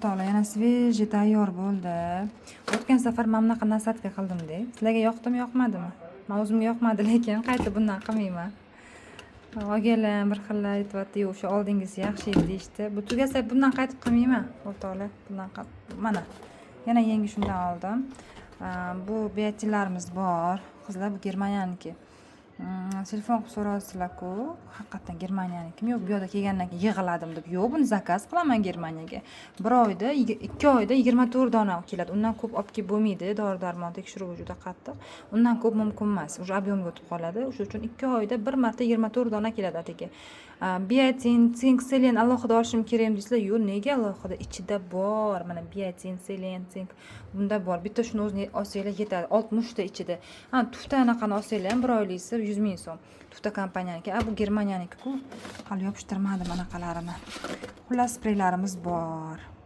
Yana svejiy tayyor bo'ldi. O'tgan safar mana bunaqa nasadka qildim-da. Sizlarga yoqdimi, yoqmadimi? Men o'zimga yoqmadi, lekin qayta bundan qilmayman. Olganlar bir xillar aytyapti, "Yo'q, o'sha oldingisi yaxshi edi" deyishdi. Bu tugasa bundan qaytib qilmayman, o'rtoqlar. Bundan mana yana yangi shundan oldim. Bu beatilarimiz bor. Qizlar bu Germaniyaniki. Telefon qilib so'rasizlar-ku, haqiqatan Germaniyanikimi? Yo'q, bu yerda kelgandan keyin yig'ladim deb. Yo'q, buni zakaz qilaman Germaniyaga. 1 oyda, 2 oyda 24 dona keladi. Undan ko'p olib kelib bo'lmaydi. Dori-darmon tekshiruvi juda qattiq. Undan ko'p mumkin emas. O'sha ob'yomga o'tib qoladi. O'shuning uchun 2 oyda bir marta 24 dona keladi atigi. Biatin, sink, selen alohida olishim kerak deysizlar. Yo'q, nega alohida? Ichida bor. Mana biatin, selen, sink bunda bor. Bitta shuni o'zini olsanglar yetadi. 60 ta ichida. Tufta anaqani olsanglar ham 1 oyliksa 100 ming so'm. Tufta kompaniyaniki. Bu Germaniyaniki-ku. Hali yopishtirmadim anaqalarini. Xullas spreylarimiz bor.